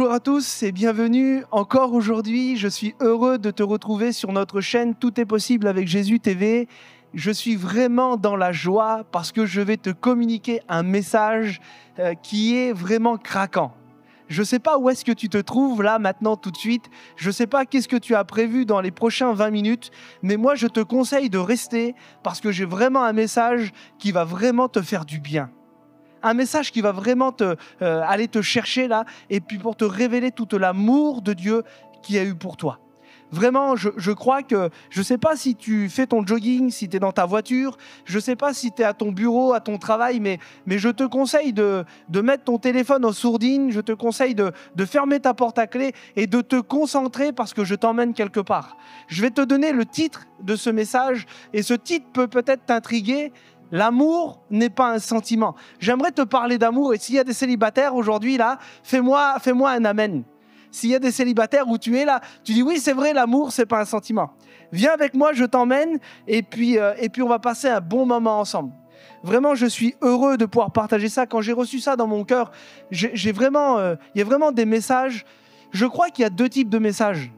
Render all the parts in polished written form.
Bonjour à tous et bienvenue encore aujourd'hui. Je suis heureux de te retrouver sur notre chaîne Tout est possible avec Jésus TV. Je suis vraiment dans la joie parce que je vais te communiquer un message qui est vraiment craquant. Je ne sais pas où est-ce que tu te trouves là, maintenant, tout de suite. Je ne sais pas qu'est-ce que tu as prévu dans les prochains 20 minutes. Mais moi, je te conseille de rester parce que j'ai vraiment un message qui va vraiment te faire du bien. Un message qui va vraiment aller te chercher là et puis pour te révéler tout l'amour de Dieu qu'il y a eu pour toi. Vraiment, je crois que, je ne sais pas si tu fais ton jogging, si tu es dans ta voiture, je ne sais pas si tu es à ton bureau, à ton travail, mais je te conseille de mettre ton téléphone en sourdine, je te conseille de fermer ta porte à clé et de te concentrer parce que je t'emmène quelque part. Je vais te donner le titre de ce message et ce titre peut peut-être t'intriguer. L'amour n'est pas un sentiment. J'aimerais te parler d'amour et s'il y a des célibataires aujourd'hui là, fais-moi un amen. S'il y a des célibataires où tu es là, tu dis oui c'est vrai, l'amour c'est pas un sentiment. Viens avec moi, je t'emmène et puis on va passer un bon moment ensemble. Vraiment, je suis heureux de pouvoir partager ça. Quand j'ai reçu ça dans mon cœur, il y a vraiment des messages. Je crois qu'il y a deux types de messages.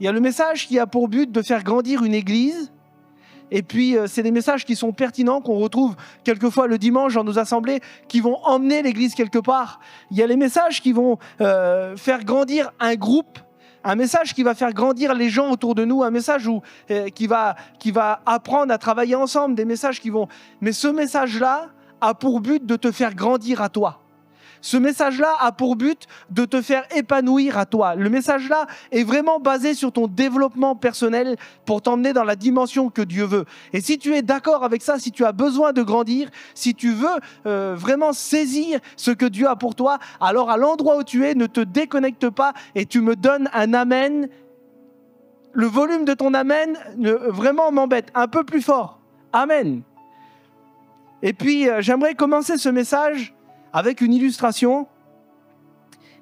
Il y a le message qui a pour but de faire grandir une église. Et puis, c'est des messages qui sont pertinents, qu'on retrouve quelquefois le dimanche dans nos assemblées, qui vont emmener l'Église quelque part. Il y a les messages qui vont faire grandir un groupe, un message qui va faire grandir les gens autour de nous, un message qui va apprendre à travailler ensemble, des messages qui vont... Mais ce message-là a pour but de te faire grandir à toi. Ce message-là a pour but de te faire épanouir à toi. Le message-là est vraiment basé sur ton développement personnel pour t'emmener dans la dimension que Dieu veut. Et si tu es d'accord avec ça, si tu as besoin de grandir, si tu veux vraiment saisir ce que Dieu a pour toi, alors à l'endroit où tu es, ne te déconnecte pas et tu me donnes un amen. Le volume de ton amen vraiment m'embête. Un peu plus fort. Amen. Et puis, j'aimerais commencer ce message avec une illustration.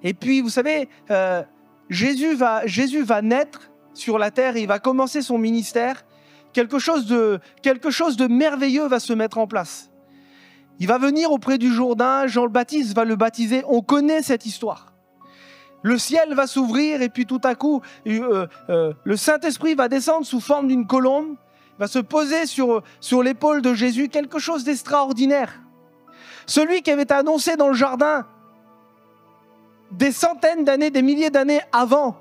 Et puis, vous savez, Jésus va naître sur la terre et il va commencer son ministère. Quelque chose de merveilleux va se mettre en place. Il va venir auprès du Jourdain, Jean le Baptiste va le baptiser. On connaît cette histoire. Le ciel va s'ouvrir et puis tout à coup, le Saint-Esprit va descendre sous forme d'une colombe, va se poser sur l'épaule de Jésus, quelque chose d'extraordinaire. Celui qui avait été annoncé dans le jardin des centaines d'années, des milliers d'années avant.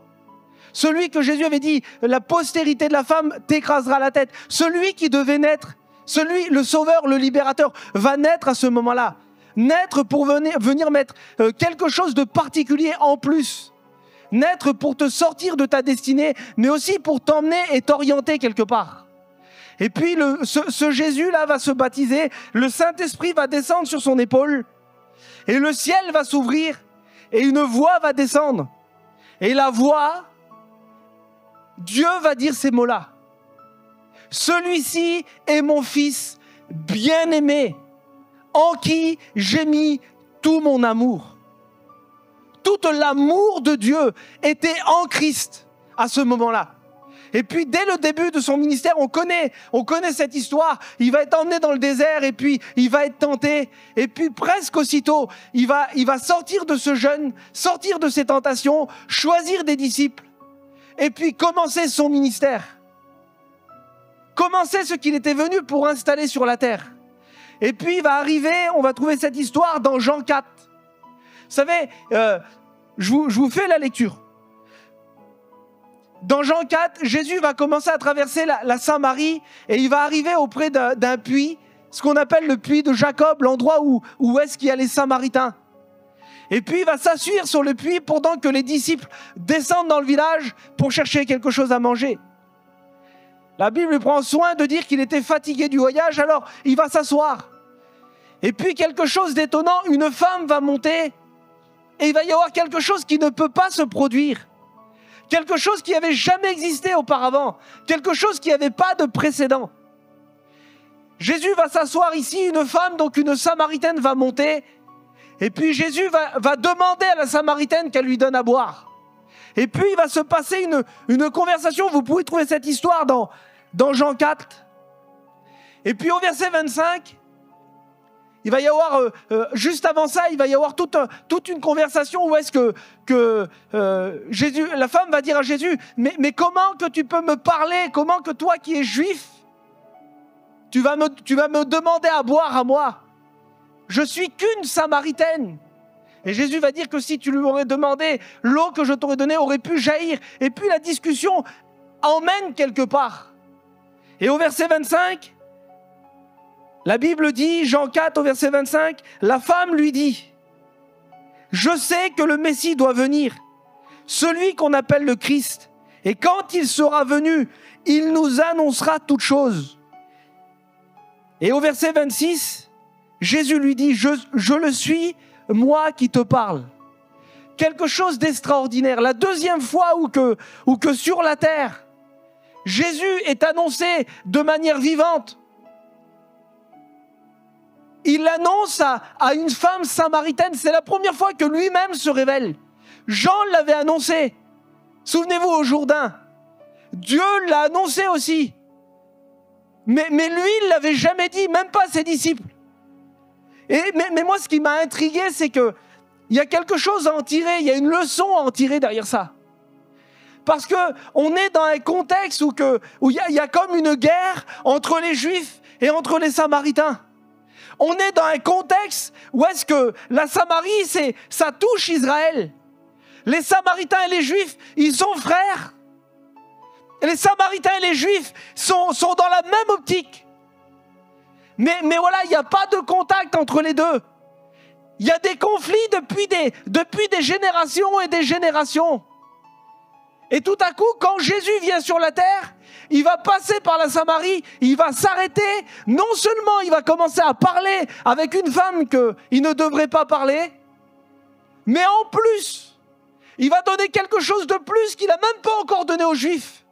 Celui que Jésus avait dit, la postérité de la femme t'écrasera la tête. Celui qui devait naître, le sauveur, le libérateur, va naître à ce moment-là. Naître pour venir mettre quelque chose de particulier en plus. Naître pour te sortir de ta destinée, mais aussi pour t'emmener et t'orienter quelque part. Et puis, ce Jésus-là va se baptiser, le Saint-Esprit va descendre sur son épaule, et le ciel va s'ouvrir, et une voix va descendre. Et la voix, Dieu va dire ces mots-là. Celui-ci est mon fils bien-aimé, en qui j'ai mis tout mon amour. Tout l'amour de Dieu était en Christ à ce moment-là. Et puis, dès le début de son ministère, on connaît cette histoire. Il va être emmené dans le désert et puis il va être tenté. Et puis, presque aussitôt, il va sortir de ce jeûne, sortir de ses tentations, choisir des disciples et puis commencer son ministère. Commencer ce qu'il était venu pour installer sur la terre. Et puis, il va arriver, on va trouver cette histoire dans Jean 4. Vous savez, je vous fais la lecture. Dans Jean 4, Jésus va commencer à traverser la Samarie et il va arriver auprès d'un puits, ce qu'on appelle le puits de Jacob, l'endroit où est-ce qu'il y a les Samaritains. Et puis il va s'asseoir sur le puits pendant que les disciples descendent dans le village pour chercher quelque chose à manger. La Bible prend soin de dire qu'il était fatigué du voyage, alors il va s'asseoir. Et puis quelque chose d'étonnant, une femme va monter et il va y avoir quelque chose qui ne peut pas se produire. Quelque chose qui n'avait jamais existé auparavant. Quelque chose qui n'avait pas de précédent. Jésus va s'asseoir ici, une femme, donc une Samaritaine va monter. Et puis Jésus va demander à la Samaritaine qu'elle lui donne à boire. Et puis il va se passer une conversation. Vous pouvez trouver cette histoire dans Jean 4. Et puis au verset 25, il va y avoir, juste avant ça, il va y avoir toute une conversation où est-ce que Jésus, la femme va dire à Jésus, mais comment que tu peux me parler? Comment que toi qui es juif, tu vas me demander à boire à moi? Je suis qu'une Samaritaine. Et Jésus va dire que si tu lui aurais demandé, l'eau que je t'aurais donnée aurait pu jaillir. Et puis la discussion emmène quelque part. Et au verset 25, la Bible dit, Jean 4 au verset 25, la femme lui dit, « Je sais que le Messie doit venir, celui qu'on appelle le Christ. Et quand il sera venu, il nous annoncera toutes choses. » Et au verset 26, Jésus lui dit, je le suis, moi qui te parle. Quelque chose d'extraordinaire. La deuxième fois où que sur la terre, Jésus est annoncé de manière vivante. Il l'annonce à une femme samaritaine. C'est la première fois que lui-même se révèle. Jean l'avait annoncé. Souvenez-vous au Jourdain. Dieu l'a annoncé aussi. Mais lui, il ne l'avait jamais dit, même pas à ses disciples. Mais moi, ce qui m'a intrigué, c'est qu'il y a quelque chose à en tirer, il y a une leçon à en tirer derrière ça. Parce qu'on est dans un contexte où il y a comme une guerre entre les Juifs et entre les Samaritains. On est dans un contexte où est-ce que la Samarie, ça touche Israël. Les Samaritains et les Juifs, ils sont frères. Et les Samaritains et les Juifs sont dans la même optique. Mais voilà, il n'y a pas de contact entre les deux. Il y a des conflits depuis des générations et des générations. Et tout à coup, quand Jésus vient sur la terre, il va passer par la Samarie, il va s'arrêter. Non seulement il va commencer à parler avec une femme qu'il ne devrait pas parler, mais en plus, il va donner quelque chose de plus qu'il n'a même pas encore donné aux Juifs.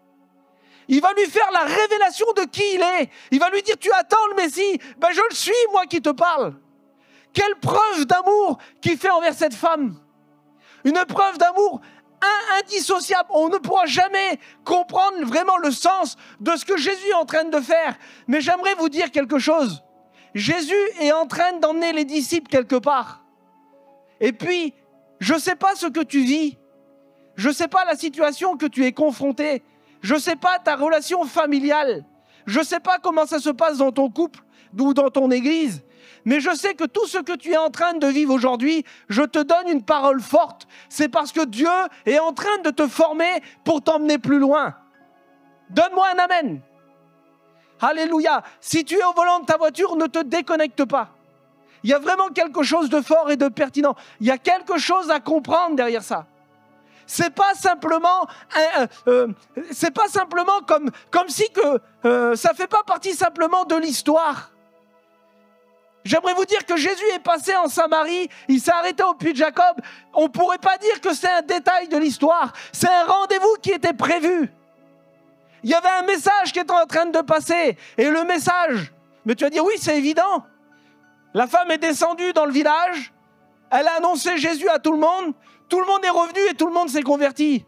Il va lui faire la révélation de qui il est. Il va lui dire, tu attends le Messie. Ben je le suis, moi qui te parle. Quelle preuve d'amour qu'il fait envers cette femme. Une preuve d'amour indissociable. On ne pourra jamais comprendre vraiment le sens de ce que Jésus est en train de faire. Mais j'aimerais vous dire quelque chose. Jésus est en train d'emmener les disciples quelque part. Et puis, je ne sais pas ce que tu vis. Je ne sais pas la situation que tu es confronté. Je ne sais pas ta relation familiale. Je ne sais pas comment ça se passe dans ton couple ou dans ton église. Mais je sais que tout ce que tu es en train de vivre aujourd'hui, je te donne une parole forte. C'est parce que Dieu est en train de te former pour t'emmener plus loin. Donne-moi un amen. Alléluia. Si tu es au volant de ta voiture, ne te déconnecte pas. Il y a vraiment quelque chose de fort et de pertinent. Il y a quelque chose à comprendre derrière ça. C'est pas simplement comme si ça fait pas partie simplement de l'histoire. J'aimerais vous dire que Jésus est passé en Samarie, il s'est arrêté au puits de Jacob. On ne pourrait pas dire que c'est un détail de l'histoire. C'est un rendez-vous qui était prévu. Il y avait un message qui était en train de passer. Et le message, mais tu vas dire oui, c'est évident. La femme est descendue dans le village, elle a annoncé Jésus à tout le monde est revenu et tout le monde s'est converti.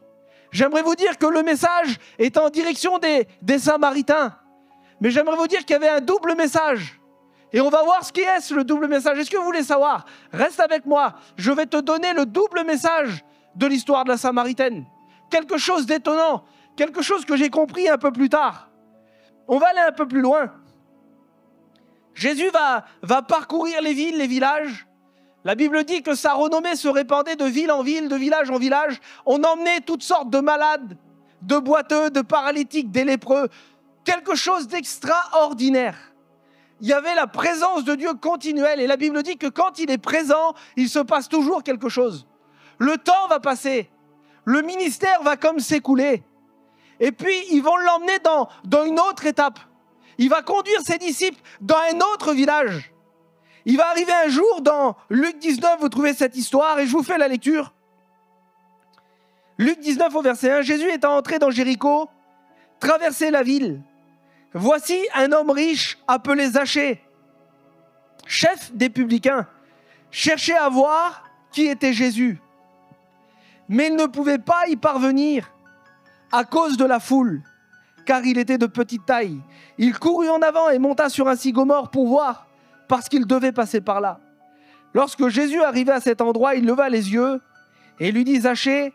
J'aimerais vous dire que le message est en direction des Samaritains. Mais j'aimerais vous dire qu'il y avait un double message. Et on va voir ce qu'est le double message. Est-ce que vous voulez savoir? Reste avec moi. Je vais te donner le double message de l'histoire de la Samaritaine. Quelque chose d'étonnant. Quelque chose que j'ai compris un peu plus tard. On va aller un peu plus loin. Jésus va parcourir les villes, les villages. La Bible dit que sa renommée se répandait de ville en ville, de village en village. On emmenait toutes sortes de malades, de boiteux, de paralytiques, des lépreux. Quelque chose d'extraordinaire. Il y avait la présence de Dieu continuelle. Et la Bible dit que quand il est présent, il se passe toujours quelque chose. Le temps va passer. Le ministère va comme s'écouler. Et puis, ils vont l'emmener dans une autre étape. Il va conduire ses disciples dans un autre village. Il va arriver un jour dans Luc 19, vous trouvez cette histoire et je vous fais la lecture. Luc 19 au verset 1, Jésus étant entré dans Jéricho, traversait la ville. Voici un homme riche appelé Zachée, chef des publicains, cherchait à voir qui était Jésus. Mais il ne pouvait pas y parvenir à cause de la foule, car il était de petite taille. Il courut en avant et monta sur un sycomore pour voir parce qu'il devait passer par là. Lorsque Jésus arrivait à cet endroit, il leva les yeux et lui dit « Zachée,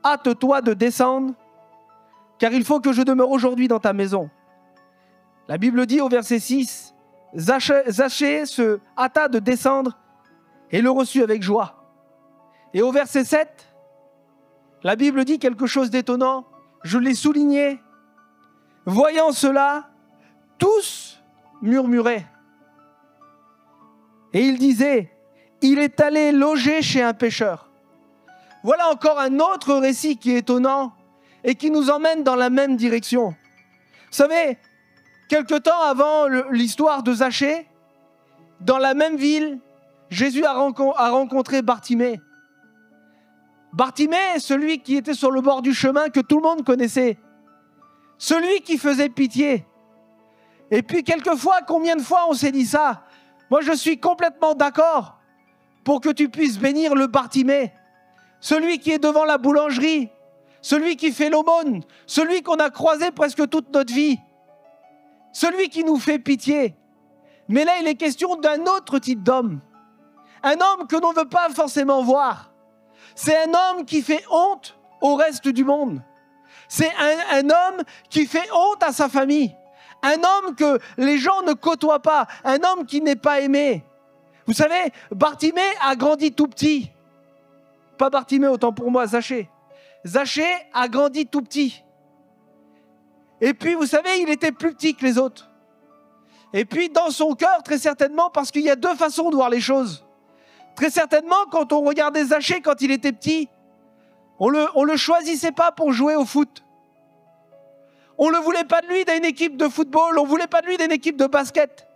hâte-toi de descendre, car il faut que je demeure aujourd'hui dans ta maison. » La Bible dit au verset 6, Zachée se hâta de descendre et le reçut avec joie. Et au verset 7, la Bible dit quelque chose d'étonnant, je l'ai souligné. Voyant cela, tous murmuraient. Et ils disaient, il est allé loger chez un pécheur. Voilà encore un autre récit qui est étonnant et qui nous emmène dans la même direction. Vous savez, quelque temps avant l'histoire de Zachée, dans la même ville, Jésus a rencontré Bartimée. Bartimée, celui qui était sur le bord du chemin que tout le monde connaissait. Celui qui faisait pitié. Et puis quelquefois, combien de fois on s'est dit ça? Moi je suis complètement d'accord pour que tu puisses bénir le Bartimée. Celui qui est devant la boulangerie. Celui qui fait l'aumône. Celui qu'on a croisé presque toute notre vie. Celui qui nous fait pitié. Mais là il est question d'un autre type d'homme. Un homme que l'on ne veut pas forcément voir. C'est un homme qui fait honte au reste du monde. C'est un homme qui fait honte à sa famille. Un homme que les gens ne côtoient pas. Un homme qui n'est pas aimé. Vous savez, Bartimée a grandi tout petit. Pas Bartimée, autant pour moi, Zachée. Zachée a grandi tout petit. Et puis, vous savez, il était plus petit que les autres. Et puis, dans son cœur, très certainement, parce qu'il y a deux façons de voir les choses. Très certainement, quand on regardait Zachée quand il était petit, on le choisissait pas pour jouer au foot. On ne voulait pas de lui dans une équipe de football, on ne voulait pas de lui dans une équipe de basket.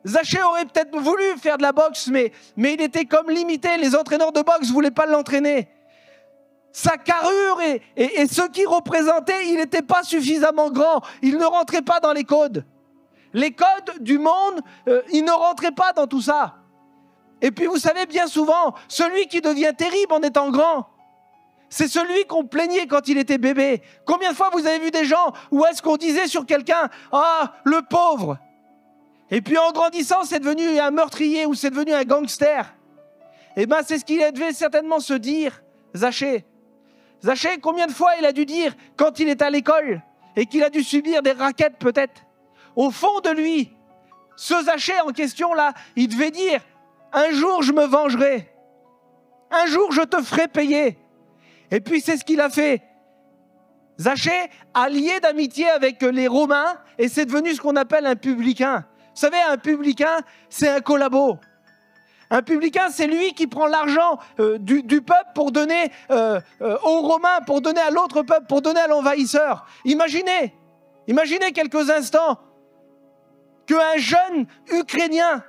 Zachée aurait peut-être voulu faire de la boxe, mais il était comme limité. Les entraîneurs de boxe ne voulaient pas l'entraîner. Sa carrure et ce qu'il représentait, il n'était pas suffisamment grand. Il ne rentrait pas dans les codes. Les codes du monde, il ne rentrait pas dans tout ça. Et puis vous savez, bien souvent, celui qui devient terrible en étant grand, c'est celui qu'on plaignait quand il était bébé. Combien de fois vous avez vu des gens où est-ce qu'on disait sur quelqu'un « Ah, le pauvre !» Et puis en grandissant, c'est devenu un meurtrier ou c'est devenu un gangster. Eh bien, c'est ce qu'il devait certainement se dire, Zachée. Zachée, combien de fois il a dû dire quand il est à l'école et qu'il a dû subir des raquettes peut-être. Au fond de lui, ce Zachée en question là, il devait dire « Un jour je me vengerai. Un jour je te ferai payer. » Et puis c'est ce qu'il a fait. Zachée a lié d'amitié avec les Romains et c'est devenu ce qu'on appelle un publicain. Vous savez, un publicain, c'est un collabo. Un publicain, c'est lui qui prend l'argent du peuple pour donner aux Romains, pour donner à l'autre peuple, pour donner à l'envahisseur. Imaginez quelques instants qu'un jeune Ukrainien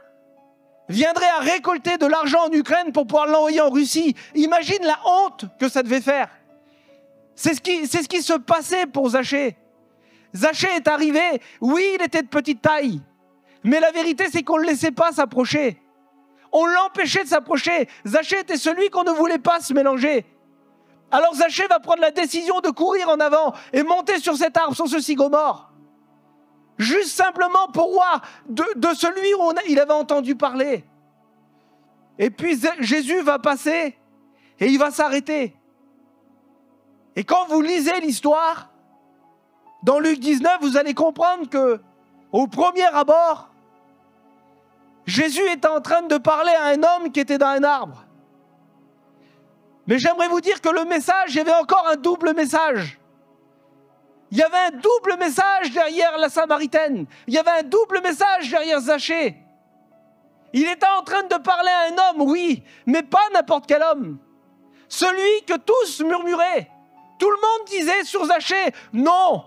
viendrait à récolter de l'argent en Ukraine pour pouvoir l'envoyer en Russie. Imagine la honte que ça devait faire. C'est ce qui se passait pour Zachée. Zachée est arrivé, oui, il était de petite taille, mais la vérité, c'est qu'on ne le laissait pas s'approcher. On l'empêchait de s'approcher. Zachée était celui qu'on ne voulait pas se mélanger. Alors Zachée va prendre la décision de courir en avant et monter sur cet arbre, sur ce sycomore. Juste simplement pour voir de celui où il avait entendu parler. Et puis Jésus va passer et il va s'arrêter. Et quand vous lisez l'histoire, dans Luc 19, vous allez comprendre que, au premier abord, Jésus était en train de parler à un homme qui était dans un arbre. Mais j'aimerais vous dire que le message, il y avait encore un double message. Il y avait un double message derrière la Samaritaine. Il y avait un double message derrière Zachée. Il était en train de parler à un homme, oui, mais pas n'importe quel homme. Celui que tous murmuraient. Tout le monde disait sur Zachée, non,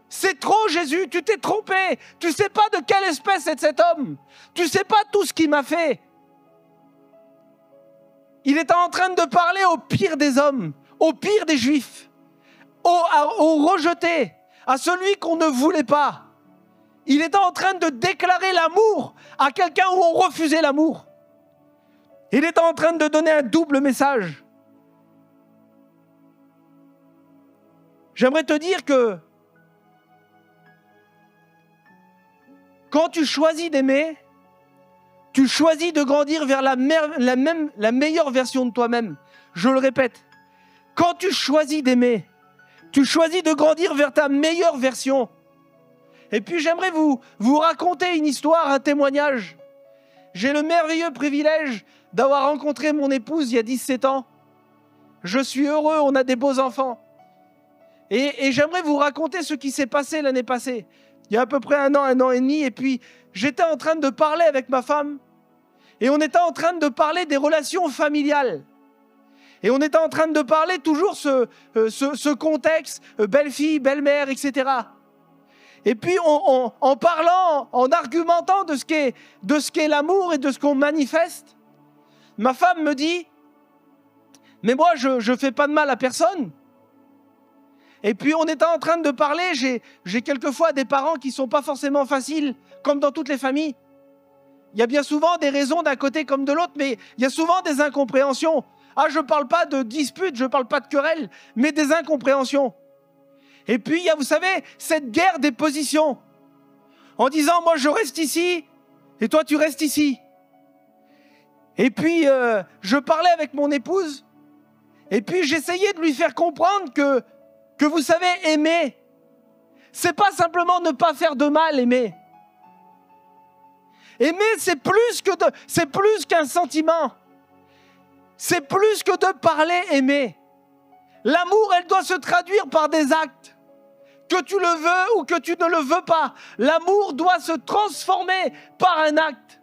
c'est trop Jésus, tu t'es trompé. Tu ne sais pas de quelle espèce est cet homme. Tu ne sais pas tout ce qu'il m'a fait. Il était en train de parler au pire des hommes, au pire des Juifs, au rejeté, à celui qu'on ne voulait pas. Il était en train de déclarer l'amour à quelqu'un où on refusait l'amour. Il était en train de donner un double message. J'aimerais te dire que quand tu choisis d'aimer, tu choisis de grandir vers la meilleure version de toi-même. Je le répète, quand tu choisis d'aimer, tu choisis de grandir vers ta meilleure version. Et puis j'aimerais vous raconter une histoire, un témoignage. J'ai le merveilleux privilège d'avoir rencontré mon épouse il y a 17 ans. Je suis heureux, on a des beaux enfants. Et j'aimerais vous raconter ce qui s'est passé l'année passée. Il y a à peu près un an et demi, et puis j'étais en train de parler avec ma femme, et on était en train de parler des relations familiales. Et on était en train de parler toujours ce contexte, belle-fille, belle-mère, etc. Et puis en parlant, en argumentant de ce qu'est l'amour et de ce qu'on manifeste, ma femme me dit, mais moi je fais pas de mal à personne. Et puis on était en train de parler, j'ai quelquefois des parents qui sont pas forcément faciles, comme dans toutes les familles. Il y a bien souvent des raisons d'un côté comme de l'autre, mais il y a souvent des incompréhensions. Ah, je ne parle pas de disputes, je ne parle pas de querelles, mais des incompréhensions. Et puis, il y a, vous savez, cette guerre des positions. En disant, moi, je reste ici, et toi, tu restes ici. Et puis, je parlais avec mon épouse, et puis j'essayais de lui faire comprendre que vous savez, aimer, c'est pas simplement ne pas faire de mal, aimer. Aimer, c'est plus qu'un sentiment. C'est plus que de parler, aimer. L'amour, elle doit se traduire par des actes. Que tu le veux ou que tu ne le veux pas, l'amour doit se transformer par un acte.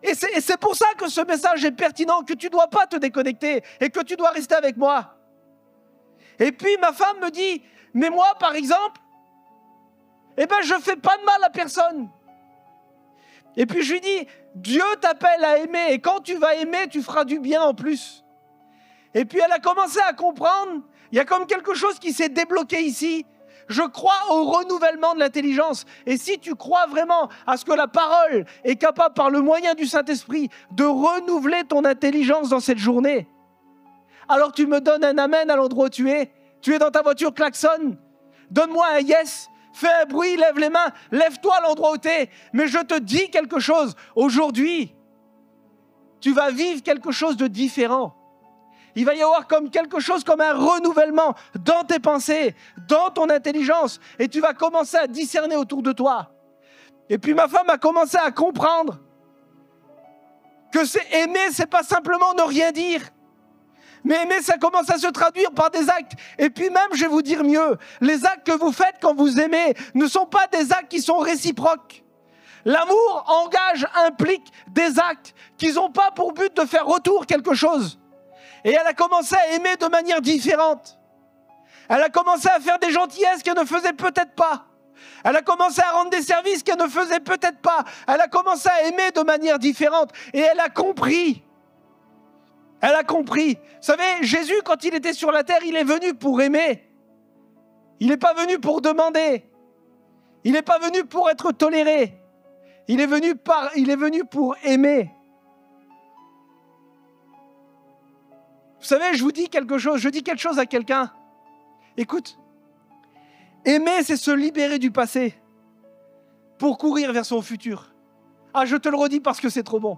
Et c'est pour ça que ce message est pertinent, que tu ne dois pas te déconnecter et que tu dois rester avec moi. Et puis ma femme me dit, mais moi par exemple, je ne fais pas de mal à personne. Et puis je lui dis, Dieu t'appelle à aimer, et quand tu vas aimer, tu feras du bien en plus. Et puis elle a commencé à comprendre, il y a comme quelque chose qui s'est débloqué ici. Je crois au renouvellement de l'intelligence. Et si tu crois vraiment à ce que la parole est capable, par le moyen du Saint-Esprit, de renouveler ton intelligence dans cette journée, alors tu me donnes un amen à l'endroit où tu es. Tu es dans ta voiture, klaxonne. Donne-moi un yes. Fais un bruit, lève les mains, lève-toi à l'endroit où tu es. Mais je te dis quelque chose. Aujourd'hui, tu vas vivre quelque chose de différent. Il va y avoir comme quelque chose comme un renouvellement dans tes pensées, dans ton intelligence. Et tu vas commencer à discerner autour de toi. Et puis ma femme a commencé à comprendre que aimer, c'est pas simplement ne rien dire. Mais aimer, ça commence à se traduire par des actes. Et puis même, je vais vous dire mieux, les actes que vous faites quand vous aimez ne sont pas des actes qui sont réciproques. L'amour implique des actes qui n'ont pas pour but de faire retour quelque chose. Et elle a commencé à aimer de manière différente. Elle a commencé à faire des gentillesses qu'elle ne faisait peut-être pas. Elle a commencé à rendre des services qu'elle ne faisait peut-être pas. Elle a commencé à aimer de manière différente. Et elle a compris. Elle a compris. Vous savez, Jésus, quand il était sur la terre, il est venu pour aimer. Il n'est pas venu pour demander. Il n'est pas venu pour être toléré. Il est venu pour aimer. Vous savez, je dis quelque chose à quelqu'un. Écoute, aimer, c'est se libérer du passé pour courir vers son futur. Ah, je te le redis parce que c'est trop bon.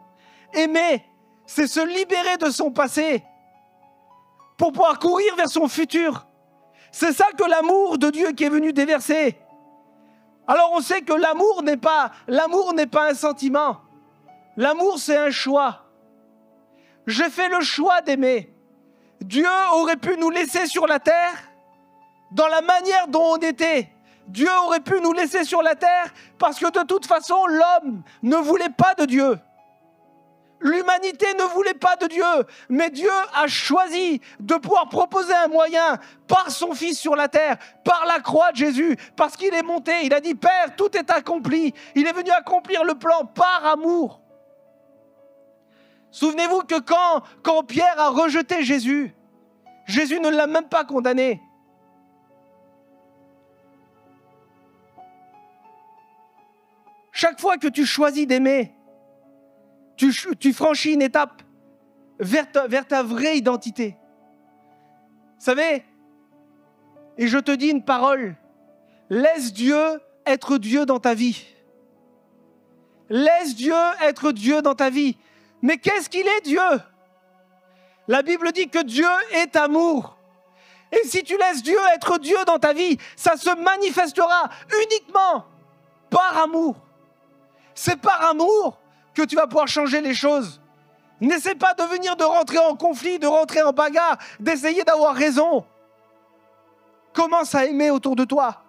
Aimer, c'est se libérer de son passé pour pouvoir courir vers son futur. C'est ça que l'amour de Dieu qui est venu déverser. Alors on sait que l'amour n'est pas un sentiment. L'amour, c'est un choix. J'ai fait le choix d'aimer. Dieu aurait pu nous laisser sur la terre dans la manière dont on était. Dieu aurait pu nous laisser sur la terre parce que de toute façon, l'homme ne voulait pas de Dieu. L'humanité ne voulait pas de Dieu, mais Dieu a choisi de pouvoir proposer un moyen par son Fils sur la terre, par la croix de Jésus, parce qu'il est monté, il a dit « Père, tout est accompli ». Il est venu accomplir le plan par amour. Souvenez-vous que quand Pierre a rejeté Jésus, Jésus ne l'a même pas condamné. Chaque fois que tu choisis d'aimer, tu franchis une étape vers ta vraie identité. Vous savez, et je te dis une parole, laisse Dieu être Dieu dans ta vie. Laisse Dieu être Dieu dans ta vie. Mais qu'est-ce qu'il est, Dieu? La Bible dit que Dieu est amour. Et si tu laisses Dieu être Dieu dans ta vie, ça se manifestera uniquement par amour. C'est par amour que tu vas pouvoir changer les choses. N'essaie pas de rentrer en conflit, de rentrer en bagarre, d'essayer d'avoir raison. Commence à aimer autour de toi.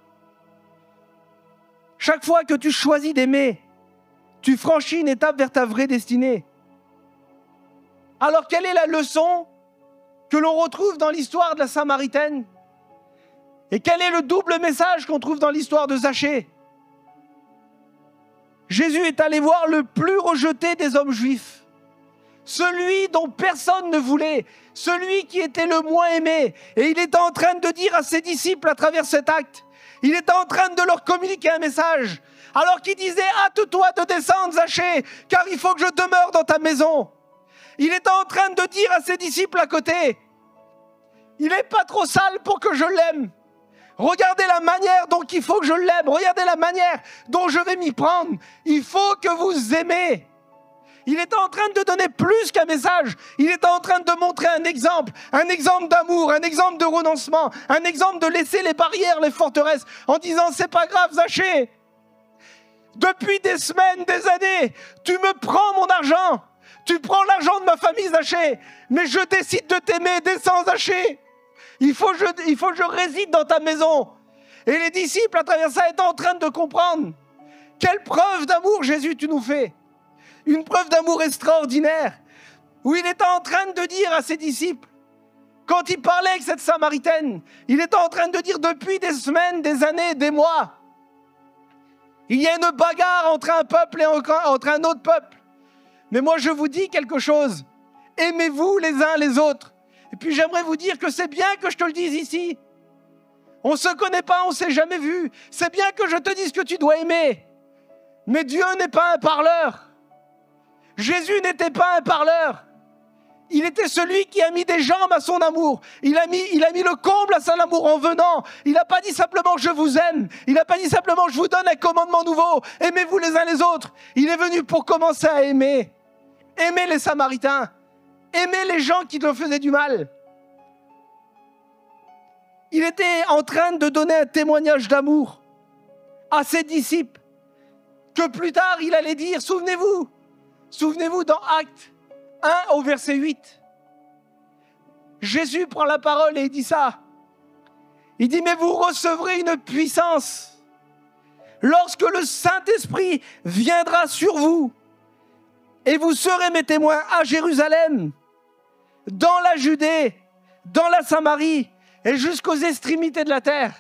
Chaque fois que tu choisis d'aimer, tu franchis une étape vers ta vraie destinée. Alors, quelle est la leçon que l'on retrouve dans l'histoire de la Samaritaine? Et quel est le double message qu'on trouve dans l'histoire de Zachée? Jésus est allé voir le plus rejeté des hommes juifs, celui dont personne ne voulait, celui qui était le moins aimé. Et il était en train de dire à ses disciples à travers cet acte, il était en train de leur communiquer un message, alors qu'il disait « Hâte-toi de descendre, Zachée, car il faut que je demeure dans ta maison. » Il était en train de dire à ses disciples à côté, « Il n'est pas trop sale pour que je l'aime. Regardez la manière dont il faut que je l'aime. Regardez la manière dont je vais m'y prendre. Il faut que vous aimez. » Il était en train de donner plus qu'un message. Il était en train de montrer un exemple d'amour, un exemple de renoncement, un exemple de laisser les barrières, les forteresses, en disant « C'est pas grave, Zachée. Depuis des semaines, des années, tu me prends mon argent. Tu prends l'argent de ma famille, Zachée. Mais je décide de t'aimer. Descends, Zachée. Il faut que je réside dans ta maison. » Et les disciples, à travers ça, étaient en train de comprendre. Quelle preuve d'amour, Jésus, tu nous fais. Une preuve d'amour extraordinaire. Où il était en train de dire à ses disciples, quand il parlait avec cette Samaritaine, il était en train de dire depuis des semaines, des années, des mois, il y a une bagarre entre un peuple et entre un autre peuple. Mais moi, je vous dis quelque chose. Aimez-vous les uns les autres. Et puis, j'aimerais vous dire que c'est bien que je te le dise ici. On ne se connaît pas, on ne s'est jamais vu. C'est bien que je te dise que tu dois aimer. Mais Dieu n'est pas un parleur. Jésus n'était pas un parleur. Il était celui qui a mis des jambes à son amour. Il a mis le comble à son amour en venant. Il n'a pas dit simplement « je vous aime ». Il n'a pas dit simplement « je vous donne un commandement nouveau ». Aimez-vous les uns les autres. Il est venu pour commencer à aimer. Aimer les Samaritains. Aimer les gens qui leur faisaient du mal. Il était en train de donner un témoignage d'amour à ses disciples que plus tard il allait dire, souvenez-vous dans Actes 1 au verset 8. Jésus prend la parole et il dit ça. Il dit, mais vous recevrez une puissance lorsque le Saint-Esprit viendra sur vous et vous serez mes témoins à Jérusalem, dans la Judée, dans la Samarie et jusqu'aux extrémités de la terre.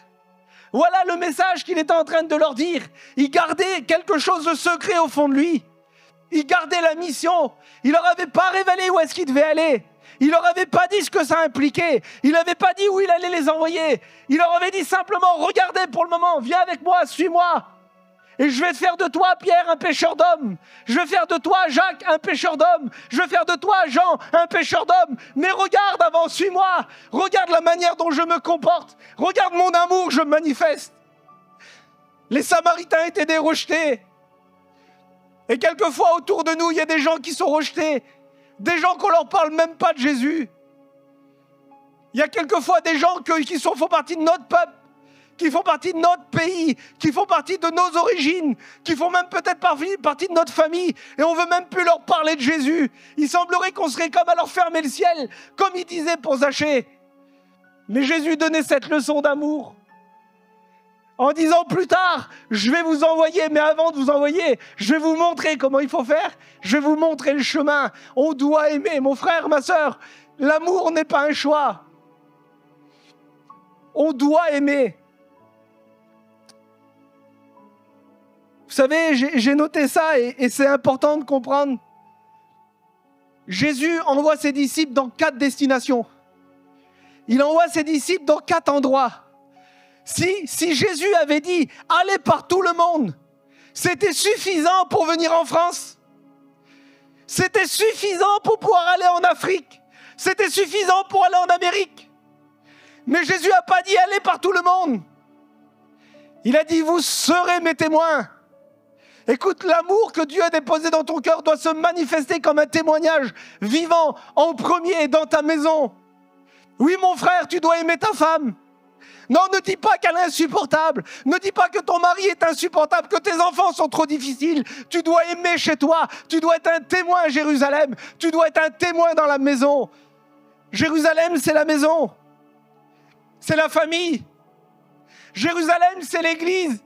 Voilà le message qu'il était en train de leur dire. Il gardait quelque chose de secret au fond de lui. Il gardait la mission. Il leur avait pas révélé où est-ce qu'il devait aller. Il leur avait pas dit ce que ça impliquait. Il n'avait pas dit où il allait les envoyer. Il leur avait dit simplement, regardez pour le moment, viens avec moi, suis-moi. Et je vais te faire de toi, Pierre, un pêcheur d'hommes. Je vais faire de toi, Jacques, un pêcheur d'hommes. Je vais faire de toi, Jean, un pêcheur d'hommes. Mais regarde avant, suis-moi. Regarde la manière dont je me comporte. Regarde mon amour, je manifeste. Les Samaritains étaient des rejetés. Et quelquefois, autour de nous, il y a des gens qui sont rejetés. Des gens qu'on ne leur parle même pas de Jésus. Il y a quelquefois des gens qui font partie de notre peuple, qui font partie de notre pays, qui font partie de nos origines, qui font même peut-être partie de notre famille, et on ne veut même plus leur parler de Jésus. Il semblerait qu'on serait comme à leur fermer le ciel, comme il disait pour Zachée. Mais Jésus donnait cette leçon d'amour, en disant plus tard, je vais vous envoyer, mais avant de vous envoyer, je vais vous montrer comment il faut faire, je vais vous montrer le chemin. On doit aimer, mon frère, ma sœur, l'amour n'est pas un choix. On doit aimer. Vous savez, j'ai noté ça et c'est important de comprendre. Jésus envoie ses disciples dans 4 destinations. Il envoie ses disciples dans 4 endroits. Si Jésus avait dit « Allez par tout le monde », c'était suffisant pour venir en France. C'était suffisant pour pouvoir aller en Afrique. C'était suffisant pour aller en Amérique. Mais Jésus n'a pas dit « Allez par tout le monde ». Il a dit « Vous serez mes témoins ». Écoute, l'amour que Dieu a déposé dans ton cœur doit se manifester comme un témoignage vivant en premier dans ta maison. Oui, mon frère, tu dois aimer ta femme. Non, ne dis pas qu'elle est insupportable. Ne dis pas que ton mari est insupportable, que tes enfants sont trop difficiles. Tu dois aimer chez toi. Tu dois être un témoin à Jérusalem. Tu dois être un témoin dans la maison. Jérusalem, c'est la maison. C'est la famille. Jérusalem, c'est l'église.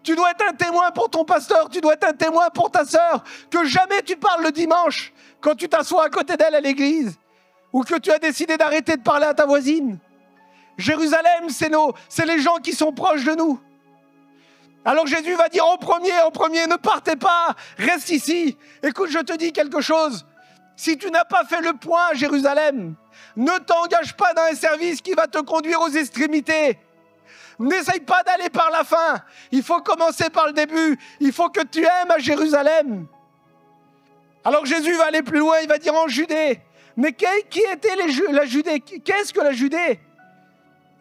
Tu dois être un témoin pour ton pasteur. Tu dois être un témoin pour ta sœur. Que jamais tu parles le dimanche quand tu t'assois à côté d'elle à l'église. Ou que tu as décidé d'arrêter de parler à ta voisine. Jérusalem, c'est les gens qui sont proches de nous. Alors Jésus va dire en premier, ne partez pas, reste ici. Écoute, je te dis quelque chose. Si tu n'as pas fait le point à Jérusalem, ne t'engage pas dans un service qui va te conduire aux extrémités. N'essaye pas d'aller par la fin. Il faut commencer par le début. Il faut que tu aimes à Jérusalem. Alors Jésus va aller plus loin, il va dire en Judée. Mais qui était la Judée? Qu'est-ce que la Judée?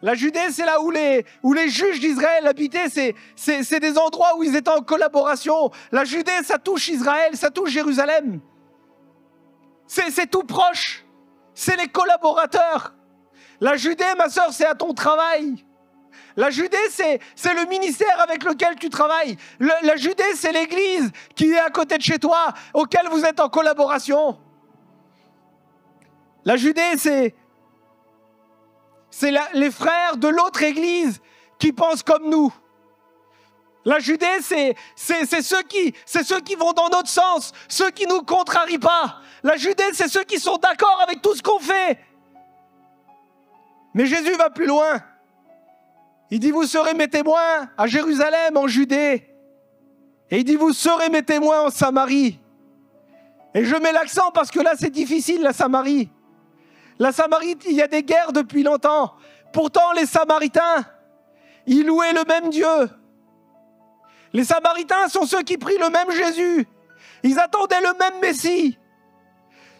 La Judée, c'est là où les juges d'Israël habitaient. C'est des endroits où ils étaient en collaboration. La Judée, ça touche Israël, ça touche Jérusalem. C'est tout proche. C'est les collaborateurs. La Judée, ma sœur, c'est à ton travail. La Judée, c'est le ministère avec lequel tu travailles. La Judée, c'est l'église qui est à côté de chez toi, auquel vous êtes en collaboration. La Judée, c'est les frères de l'autre église qui pensent comme nous. La Judée, c'est ceux qui vont dans notre sens, ceux qui ne nous contrarient pas. La Judée, c'est ceux qui sont d'accord avec tout ce qu'on fait. Mais Jésus va plus loin. Il dit, vous serez mes témoins à Jérusalem, en Judée. Et il dit, vous serez mes témoins en Samarie. Et je mets l'accent parce que là, c'est difficile, la Samarie. La Samarie, il y a des guerres depuis longtemps. Pourtant, les Samaritains, ils louaient le même Dieu. Les Samaritains sont ceux qui prient le même Jésus. Ils attendaient le même Messie.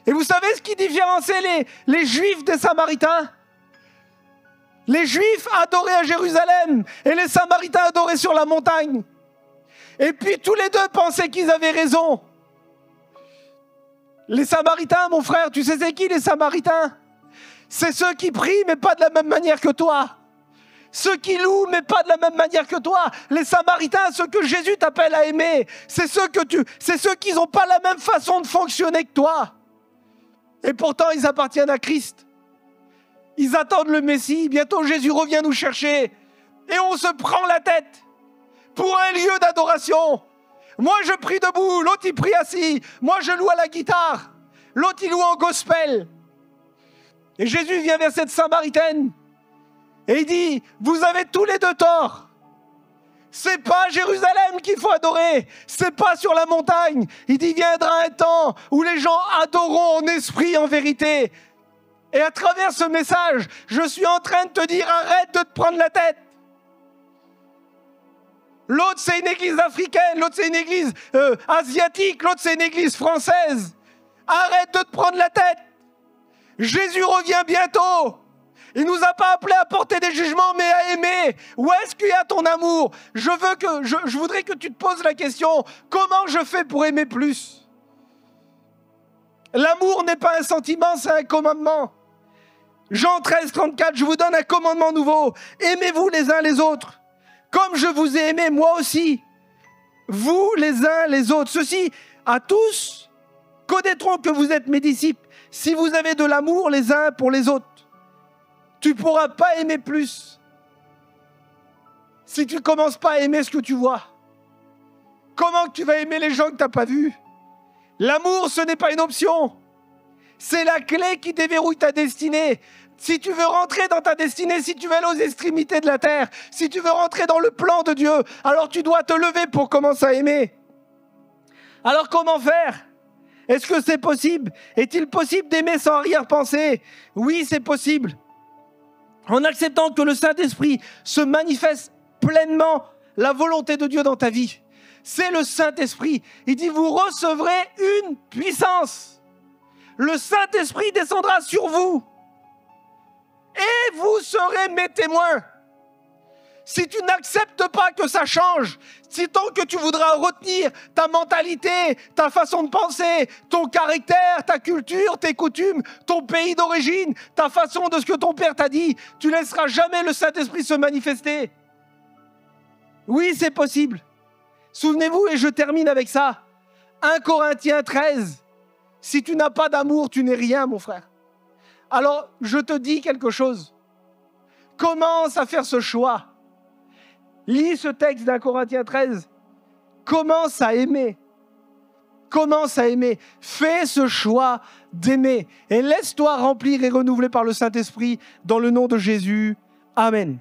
Et vous savez ce qui différenciait les Juifs des Samaritains? Les Juifs adoraient à Jérusalem et les Samaritains adoraient sur la montagne. Et puis tous les deux pensaient qu'ils avaient raison. Les Samaritains, mon frère, tu sais c'est qui les Samaritains? C'est ceux qui prient mais pas de la même manière que toi. Ceux qui louent mais pas de la même manière que toi. Les Samaritains, ceux que Jésus t'appelle à aimer, c'est ceux qui n'ont pas la même façon de fonctionner que toi. Et pourtant ils appartiennent à Christ. Ils attendent le Messie. Bientôt Jésus revient nous chercher. Et on se prend la tête pour un lieu d'adoration. Moi je prie debout, l'autre il prie assis. Moi je loue à la guitare, l'autre il loue en gospel. Et Jésus vient vers cette Samaritaine et il dit, vous avez tous les deux tort. C'est pas Jérusalem qu'il faut adorer, c'est pas sur la montagne. Il dit, viendra un temps où les gens adoreront en esprit et en vérité. Et à travers ce message, je suis en train de te dire, arrête de te prendre la tête. L'autre, c'est une église africaine, l'autre, c'est une église asiatique, l'autre, c'est une église française. Arrête de te prendre la tête. Jésus revient bientôt. Il ne nous a pas appelés à porter des jugements, mais à aimer. Où est-ce qu'il y a ton amour? Je voudrais que tu te poses la question, comment je fais pour aimer plus? L'amour n'est pas un sentiment, c'est un commandement. Jean 13, 34, je vous donne un commandement nouveau. Aimez-vous les uns les autres. Comme je vous ai aimé, moi aussi. Vous les uns les autres. Ceux-ci, à tous, connaîtront que vous êtes mes disciples. Si vous avez de l'amour les uns pour les autres, tu ne pourras pas aimer plus. Si tu ne commences pas à aimer ce que tu vois, comment tu vas aimer les gens que tu n'as pas vus? L'amour, ce n'est pas une option. C'est la clé qui déverrouille ta destinée. Si tu veux rentrer dans ta destinée, si tu veux aller aux extrémités de la terre, si tu veux rentrer dans le plan de Dieu, alors tu dois te lever pour commencer à aimer. Alors comment faire? Est-ce que c'est possible? Est-il possible d'aimer sans arrière-pensée? Oui, c'est possible. En acceptant que le Saint-Esprit se manifeste pleinement la volonté de Dieu dans ta vie. C'est le Saint-Esprit. Il dit, vous recevrez une puissance. Le Saint-Esprit descendra sur vous. Et vous serez mes témoins. Si tu n'acceptes pas que ça change, si tant que tu voudras retenir ta mentalité, ta façon de penser, ton caractère, ta culture, tes coutumes, ton pays d'origine, ta façon de ce que ton père t'a dit, tu ne laisseras jamais le Saint-Esprit se manifester. Oui, c'est possible. Souvenez-vous, et je termine avec ça, 1 Corinthiens 13, si tu n'as pas d'amour, tu n'es rien, mon frère. Alors, je te dis quelque chose. Commence à faire ce choix. Lis ce texte d'1 Corinthiens 13. Commence à aimer. Commence à aimer. Fais ce choix d'aimer. Et laisse-toi remplir et renouveler par le Saint-Esprit dans le nom de Jésus. Amen.